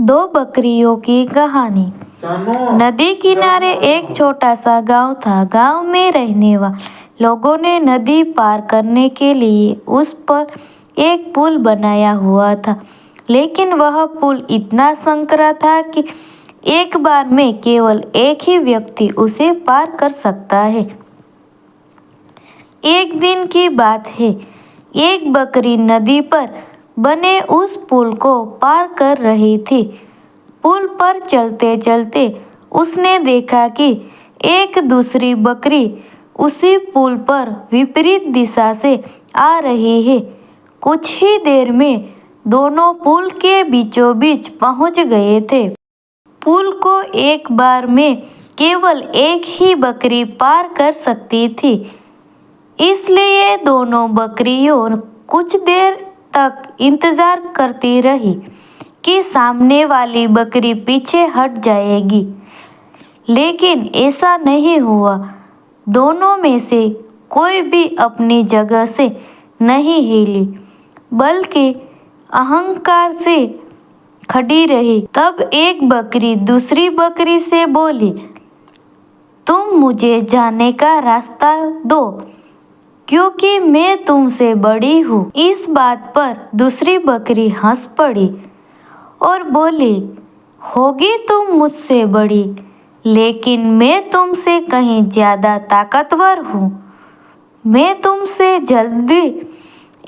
दो बकरियों की कहानी। नदी किनारे एक छोटा सा गांव था। गांव में रहने वाले लोगों ने नदी पार करने के लिए उस पर एक पुल बनाया हुआ था, लेकिन वह पुल इतना संकरा था कि एक बार में केवल एक ही व्यक्ति उसे पार कर सकता है। एक दिन की बात है, एक बकरी नदी पर बने उस पुल को पार कर रही थी। पुल पर चलते चलते उसने देखा कि एक दूसरी बकरी उसी पुल पर विपरीत दिशा से आ रही है। कुछ ही देर में दोनों पुल के बीचों बीच पहुंच गए थे। पुल को एक बार में केवल एक ही बकरी पार कर सकती थी, इसलिए दोनों बकरियों कुछ देर तक इंतजार करती रही कि सामने वाली बकरी पीछे हट जाएगी, लेकिन ऐसा नहीं हुआ। दोनों में से कोई भी अपनी जगह से नहीं हिली, बल्कि अहंकार से खड़ी रही। तब एक बकरी दूसरी बकरी से बोली, तुम मुझे जाने का रास्ता दो, क्योंकि मैं तुमसे बड़ी हूँ। इस बात पर दूसरी बकरी हंस पड़ी और बोली, होगी तुम मुझसे बड़ी, लेकिन मैं तुमसे कहीं ज़्यादा ताकतवर हूँ। मैं तुमसे जल्दी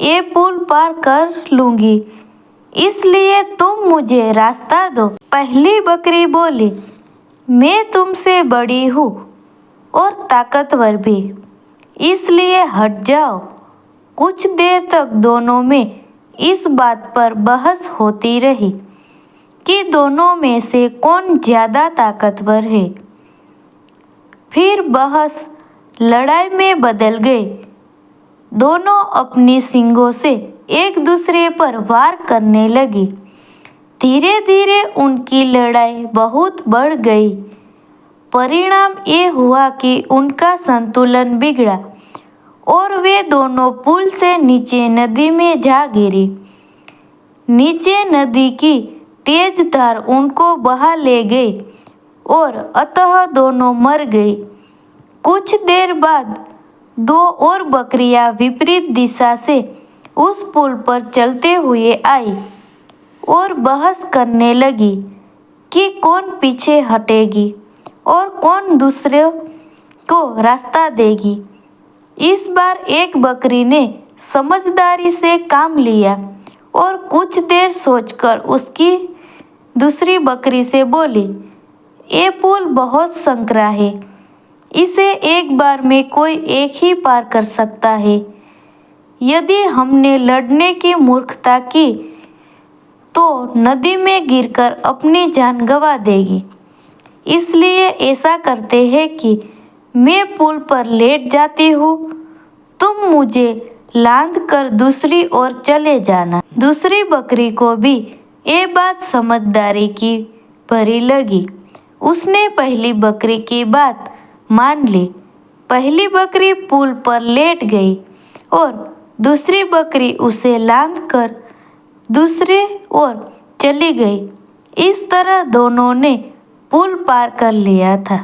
ये पुल पार कर लूँगी, इसलिए तुम मुझे रास्ता दो। पहली बकरी बोली, मैं तुमसे बड़ी हूँ और ताकतवर भी, इसलिए हट जाओ। कुछ देर तक दोनों में इस बात पर बहस होती रही कि दोनों में से कौन ज़्यादा ताकतवर है। फिर बहस लड़ाई में बदल गई। दोनों अपनी सींगों से एक दूसरे पर वार करने लगी। धीरे धीरे उनकी लड़ाई बहुत बढ़ गई। परिणाम ये हुआ कि उनका संतुलन बिगड़ा और वे दोनों पुल से नीचे नदी में जा गिरी। नीचे नदी की तेज धार उनको बहा ले गई और अतः दोनों मर गई। कुछ देर बाद दो और बकरियां विपरीत दिशा से उस पुल पर चलते हुए आई और बहस करने लगी कि कौन पीछे हटेगी और कौन दूसरे को रास्ता देगी। इस बार एक बकरी ने समझदारी से काम लिया और कुछ देर सोचकर उसकी दूसरी बकरी से बोली, ये पुल बहुत संकरा है, इसे एक बार में कोई एक ही पार कर सकता है। यदि हमने लड़ने की मूर्खता की तो नदी में गिरकर अपनी जान गंवा देगी। इसलिए ऐसा करते हैं कि मैं पुल पर लेट जाती हूँ, तुम मुझे लांद कर दूसरी ओर चले जाना। दूसरी बकरी को भी ये बात समझदारी की भरी लगी। उसने पहली बकरी की बात मान ली। पहली बकरी पुल पर लेट गई और दूसरी बकरी उसे लांद कर दूसरी ओर चली गई। इस तरह दोनों ने पुल पार कर लिया था।